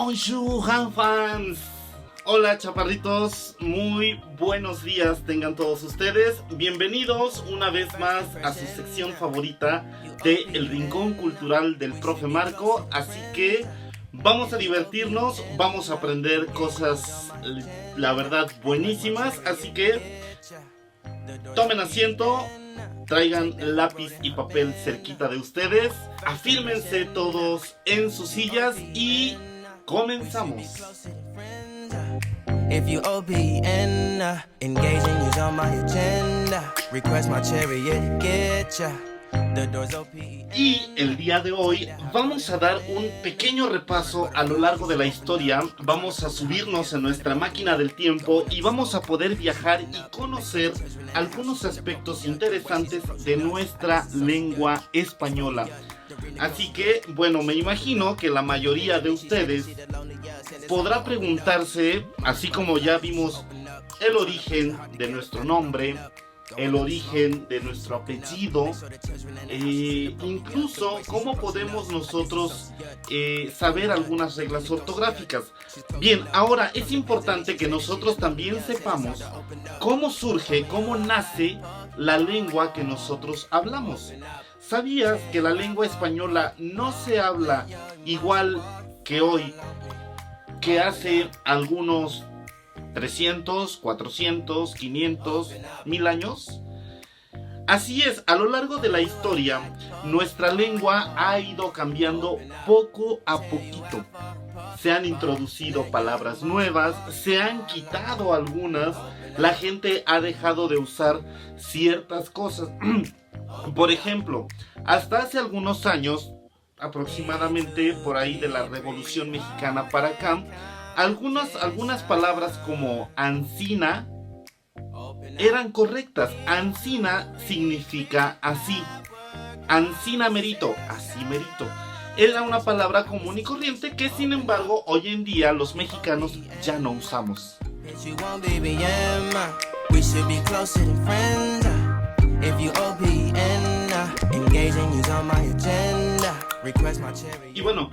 Bonjour, fans. Hola, chaparritos. Muy buenos días tengan todos ustedes. Bienvenidos una vez más a su sección favorita de El Rincón Cultural del Profe Marco. Así que vamos a divertirnos, vamos a aprender cosas, la verdad, buenísimas. Así que tomen asiento, traigan lápiz y papel cerquita de ustedes, afírmense todos en sus sillas y comenzamos. If you OBN, engaging you's on my agenda. Request my chariot, get ya. The doors open. Y el día de hoy vamos a dar un pequeño repaso a lo largo de la historia. Vamos a subirnos en nuestra máquina del tiempo y vamos a poder viajar y conocer algunos aspectos interesantes de nuestra lengua española. Así que, bueno, me imagino que la mayoría de ustedes podrá preguntarse, así como ya vimos el origen de nuestro nombre, el origen de nuestro apellido, incluso cómo podemos nosotros saber algunas reglas ortográficas. Bien, ahora es importante que nosotros también sepamos cómo surge, cómo nace la lengua que nosotros hablamos. ¿Sabías que la lengua española no se habla igual que hoy, que hace algunos 300, 400, 500, 1000 años? Así es, a lo largo de la historia, nuestra lengua ha ido cambiando poco a poquito. Se han introducido palabras nuevas, se han quitado algunas, la gente ha dejado de usar ciertas cosas. Por ejemplo, hasta hace algunos años, aproximadamente por ahí de la Revolución Mexicana para acá, algunas palabras como ancina eran correctas. Ancina significa así. Ancina merito, así merito. Era una palabra común y corriente que, sin embargo, hoy en día los mexicanos ya no usamos. Y bueno,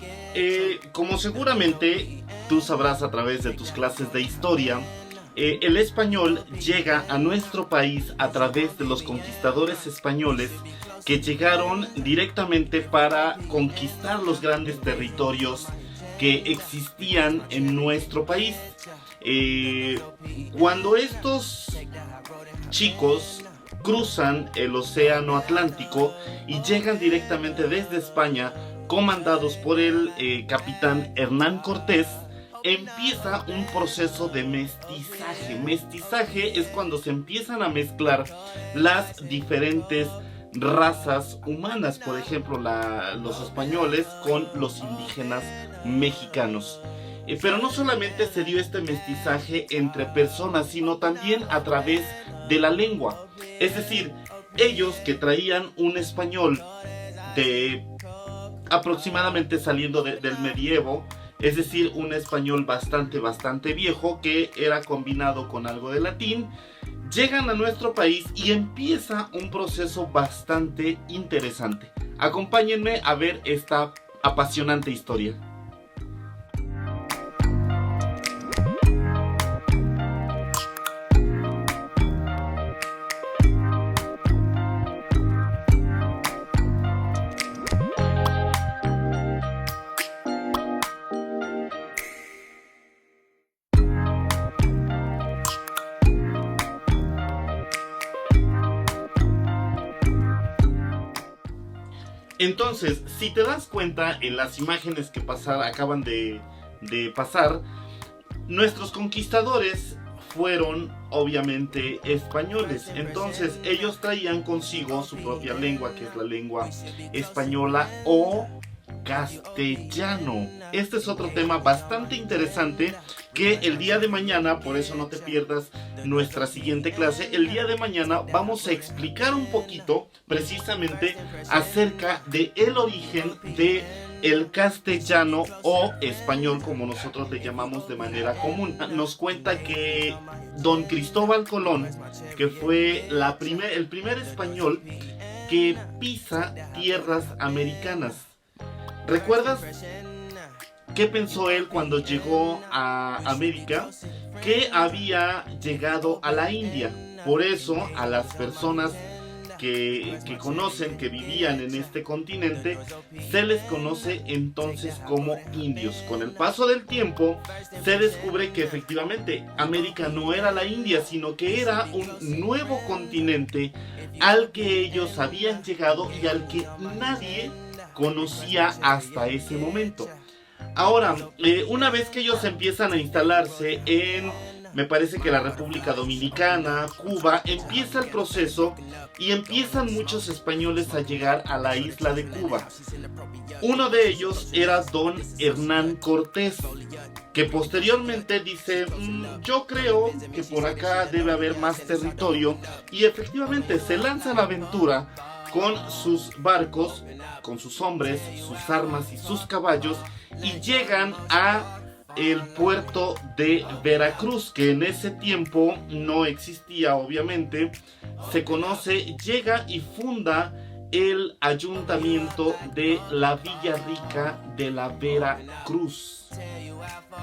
como seguramente tú sabrás a través de tus clases de historia, el español llega a nuestro país a través de los conquistadores españoles que llegaron directamente para conquistar los grandes territorios que existían en nuestro país. Cuando estos chicos cruzan el océano Atlántico y llegan directamente desde España, comandados por el capitán Hernán Cortés, empieza un proceso de mestizaje. Mestizaje es cuando se empiezan a mezclar las diferentes razas humanas, por ejemplo los españoles con los indígenas mexicanos. Pero no solamente se dio este mestizaje entre personas, sino también a través de la lengua. Es decir, ellos que traían un español de aproximadamente saliendo del medievo, es decir, un español bastante viejo que era combinado con algo de latín, llegan a nuestro país y empieza un proceso bastante interesante. Acompáñenme a ver esta apasionante historia. Entonces, si te das cuenta en las imágenes que acaban de pasar, nuestros conquistadores fueron obviamente españoles. Entonces ellos traían consigo su propia lengua, que es la lengua española o castellano. Este es otro tema bastante interesante que el día de mañana, por eso no te pierdas nuestra siguiente clase, el día de mañana vamos a explicar un poquito precisamente acerca de el origen de el castellano o español, como nosotros le llamamos de manera común. Nos cuenta que don Cristóbal Colón, que fue el primer español que pisa tierras americanas. ¿Recuerdas ¿Qué pensó él cuando llegó a América? Que había llegado a la India. Por eso a las personas que conocen, que vivían en este continente, se les conoce entonces como indios. Con el paso del tiempo se descubre que efectivamente América no era la India, sino que era un nuevo continente al que ellos habían llegado y al que nadie conocía hasta ese momento. Ahora, una vez que ellos empiezan a instalarse en, me parece que la República Dominicana, Cuba, empieza el proceso y empiezan muchos españoles a llegar a la isla de Cuba. Uno de ellos era don Hernán Cortés, que posteriormente dice, yo creo que por acá debe haber más territorio, y efectivamente se lanza a la aventura con sus barcos, con sus hombres, sus armas y sus caballos, y llegan a el puerto de Veracruz, que en ese tiempo no existía, obviamente. Se conoce, llega y funda el ayuntamiento de la Villa Rica de la Veracruz,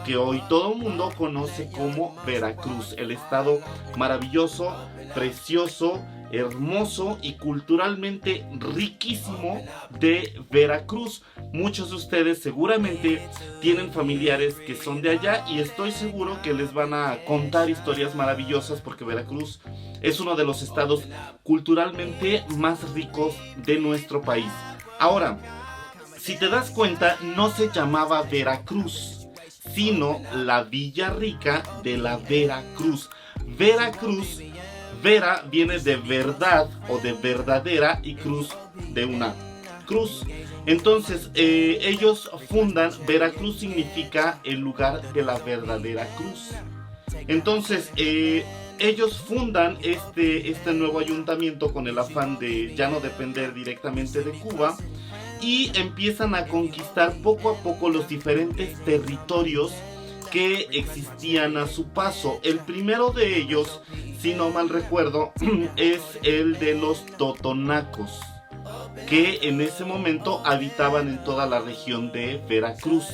que hoy todo el mundo conoce como Veracruz, el estado maravilloso, precioso, hermoso y culturalmente riquísimo de Veracruz. Muchos de ustedes seguramente tienen familiares que son de allá y estoy seguro que les van a contar historias maravillosas, porque Veracruz es uno de los estados culturalmente más ricos de nuestro país. Ahora, si te das cuenta, no se llamaba Veracruz, sino la Villa Rica de la Veracruz. Veracruz, Vera viene de verdad o de verdadera, y cruz de una cruz. Entonces ellos fundan, Veracruz significa el lugar de la verdadera cruz. Entonces ellos fundan este nuevo ayuntamiento con el afán de ya no depender directamente de Cuba, y empiezan a conquistar poco a poco los diferentes territorios que existían a su paso. El primero de ellos, si no mal recuerdo, es el de los totonacos, que en ese momento habitaban en toda la región de Veracruz.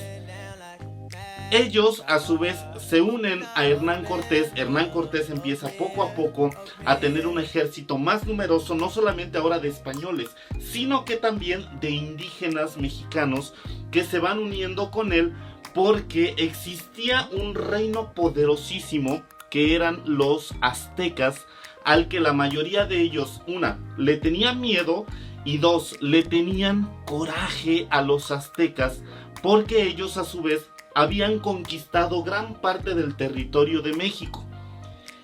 Ellos a su vez se unen a Hernán Cortés. Hernán Cortés empieza poco a poco a tener un ejército más numeroso, no solamente ahora de españoles, sino que también de indígenas mexicanos que se van uniendo con él, porque existía un reino poderosísimo que eran los aztecas, al que la mayoría de ellos, una, le tenían miedo, y dos, le tenían coraje a los aztecas, porque ellos a su vez habían conquistado gran parte del territorio de México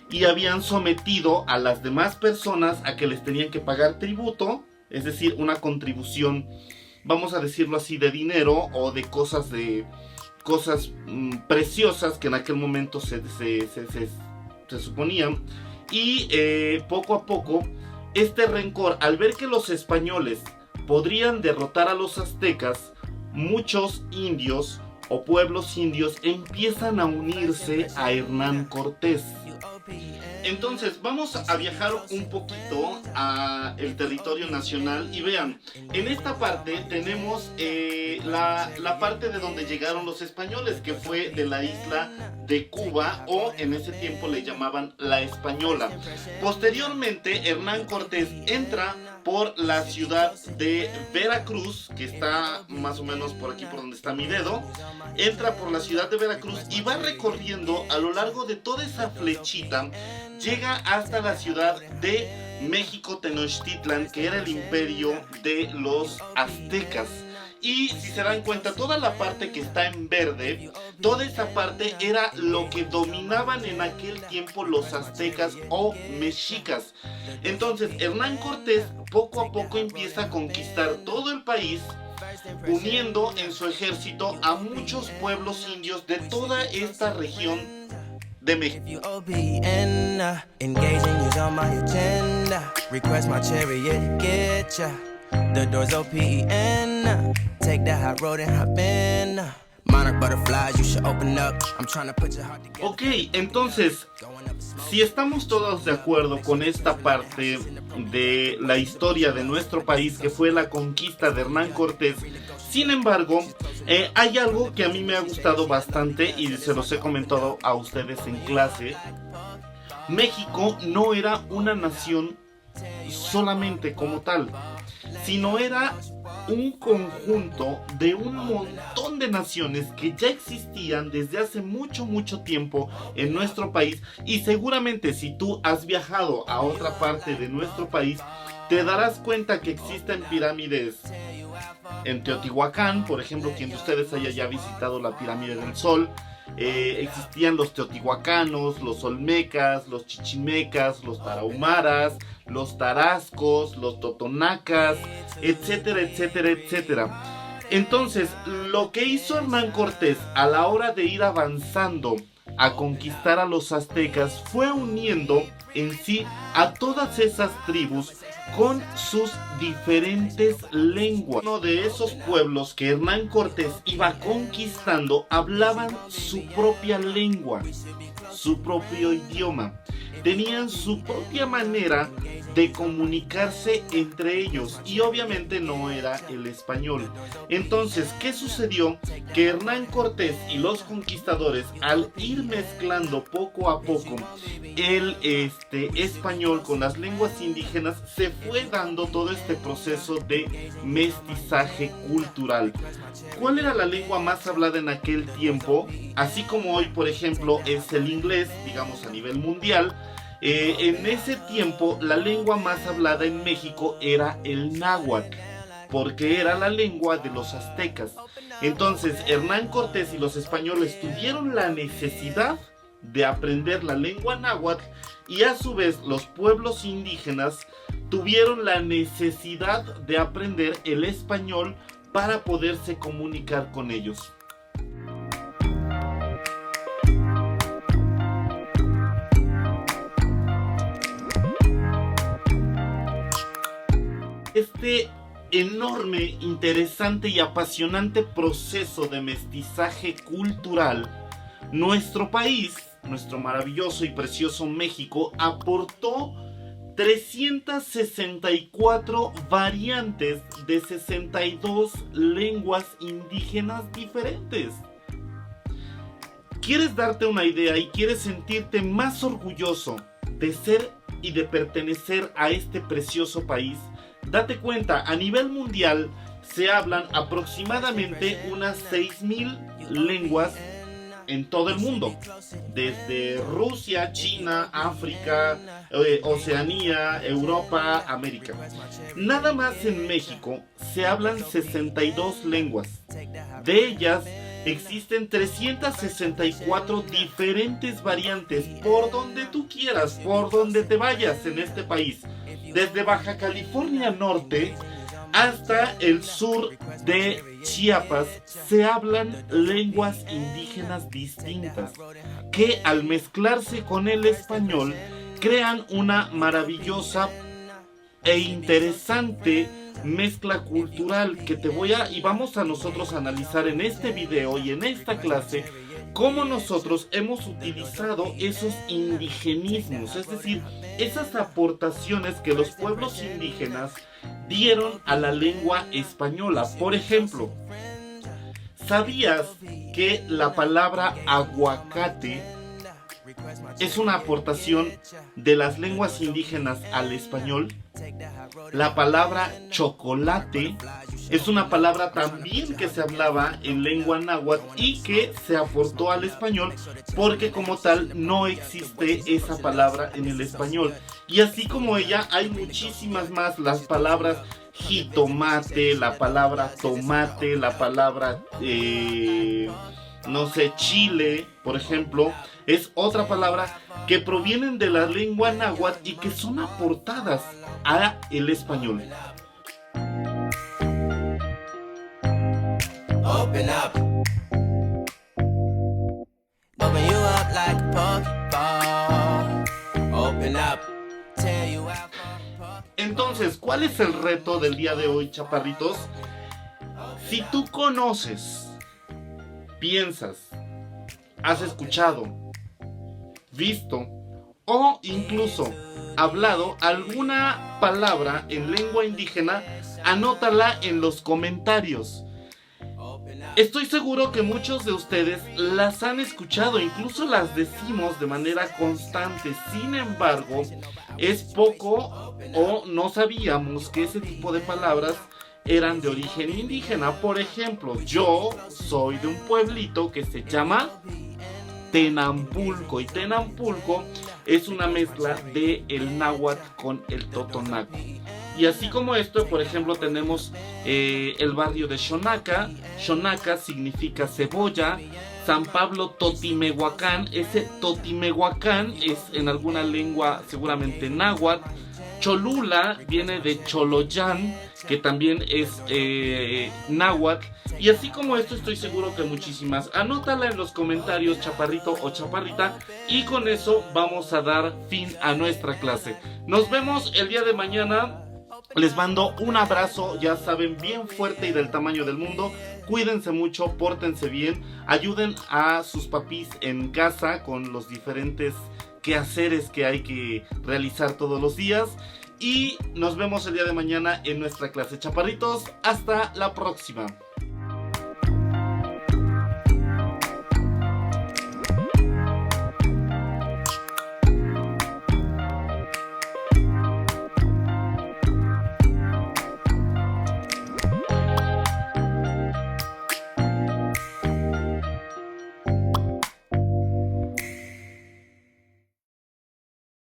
y habían sometido a las demás personas a que les tenían que pagar tributo, es decir, una contribución, vamos a decirlo así, de dinero o de cosas preciosas que en aquel momento se suponían. Y poco a poco este rencor, al ver que los españoles podrían derrotar a los aztecas, muchos indios o pueblos indios empiezan a unirse a Hernán Cortés. Entonces vamos a viajar un poquito a el territorio nacional y vean, en esta parte tenemos la parte de donde llegaron los españoles, que fue de la isla de Cuba, o en ese tiempo le llamaban la Española. Posteriormente Hernán Cortés entra por la ciudad de Veracruz, que está más o menos por aquí, por donde está mi dedo. Entra por la ciudad de Veracruz y va recorriendo a lo largo de toda esa flechita, llega hasta la ciudad de México Tenochtitlan, que era el imperio de los aztecas. Y si se dan cuenta, toda la parte que está en verde, toda esa parte era lo que dominaban en aquel tiempo los aztecas o mexicas. Entonces Hernán Cortés poco a poco empieza a conquistar todo el país, uniendo en su ejército a muchos pueblos indios de toda esta región de México. The doors OPEN. Take the hot road and hop in. Monarch butterflies, you should open up. I'm trying to put your heart together. Ok, entonces, si estamos todos de acuerdo con esta parte de la historia de nuestro país, que fue la conquista de Hernán Cortés, Sin embargo, hay algo que a mí me ha gustado bastante y se los he comentado a ustedes en clase. México no era una nación solamente como tal, sino era un conjunto de un montón de naciones que ya existían desde hace mucho tiempo en nuestro país, y seguramente si tú has viajado a otra parte de nuestro país te darás cuenta que existen pirámides en Teotihuacán, por ejemplo, quien de ustedes haya ya visitado la pirámide del Sol. Existían los teotihuacanos, los olmecas, los chichimecas, los tarahumaras, los tarascos, los totonacas, etcétera, etcétera, etcétera. Entonces, lo que hizo Hernán Cortés a la hora de ir avanzando a conquistar a los aztecas fue uniendo en sí a todas esas tribus con sus diferentes lenguas. Uno de esos pueblos que Hernán Cortés iba conquistando hablaban su propia lengua, su propio idioma. Tenían su propia manera de comunicarse entre ellos y obviamente no era el español. Entonces, ¿qué sucedió? Que Hernán Cortés y los conquistadores, al ir mezclando poco a poco el español con las lenguas indígenas, se fue dando todo este proceso de mestizaje cultural. ¿Cuál era la lengua más hablada en aquel tiempo? Así como hoy, por ejemplo, es el inglés, digamos a nivel mundial. En ese tiempo la lengua más hablada en México era el náhuatl, porque era la lengua de los aztecas. Entonces Hernán Cortés y los españoles tuvieron la necesidad de aprender la lengua náhuatl, y a su vez los pueblos indígenas tuvieron la necesidad de aprender el español para poderse comunicar con ellos. Este enorme, interesante y apasionante proceso de mestizaje cultural, nuestro país, nuestro maravilloso y precioso México, aportó 364 variantes de 62 lenguas indígenas diferentes. ¿Quieres darte una idea y quieres sentirte más orgulloso de ser y de pertenecer a este precioso país? Date cuenta, a nivel mundial se hablan aproximadamente unas 6,000 lenguas en todo el mundo, desde Rusia, China, África, Oceanía, Europa, América. Nada más en México se hablan 62 lenguas. De ellas existen 364 diferentes variantes por donde tú quieras, por donde te vayas en este país. Desde Baja California Norte hasta el sur de Chiapas se hablan lenguas indígenas distintas que al mezclarse con el español crean una maravillosa e interesante mezcla cultural que vamos a nosotros a analizar en este video y en esta clase cómo nosotros hemos utilizado esos indigenismos, es decir, esas aportaciones que los pueblos indígenas dieron a la lengua española. Por ejemplo, ¿sabías que la palabra aguacate es una aportación de las lenguas indígenas al español? La palabra chocolate es una palabra también que se hablaba en lengua náhuatl y que se aportó al español porque como tal no existe esa palabra en el español. Y así como ella hay muchísimas más, las palabras jitomate, la palabra tomate, la palabra chile, por ejemplo, es otra palabra que provienen de la lengua náhuatl y que son aportadas a el español. Open up. Open you up like a Pokeball. Open up. Tear you out. Entonces, ¿cuál es el reto del día de hoy, chaparritos? Si tú conoces, piensas, has escuchado, visto o incluso hablado alguna palabra en lengua indígena, anótala en los comentarios. Estoy seguro que muchos de ustedes las han escuchado, incluso las decimos de manera constante. Sin embargo, es poco o no sabíamos que ese tipo de palabras eran de origen indígena. Por ejemplo, yo soy de un pueblito que se llama Tenampulco, y Tenampulco es una mezcla de el náhuatl con el totonaco. Y así como esto, por ejemplo, tenemos el barrio de Xonaca. Xonaca significa cebolla. San Pablo Totimehuacán. Ese Totimehuacán es en alguna lengua seguramente náhuatl. Cholula viene de Choloyán, que también es náhuatl. Y así como esto, estoy seguro que muchísimas. Anótala en los comentarios, chaparrito o chaparrita, y con eso vamos a dar fin a nuestra clase. Nos vemos el día de mañana. Les mando un abrazo, ya saben, bien fuerte y del tamaño del mundo. Cuídense mucho, pórtense bien, ayuden a sus papis en casa con los diferentes quehaceres que hay que realizar todos los días. Y nos vemos el día de mañana en nuestra clase. Chaparritos, hasta la próxima.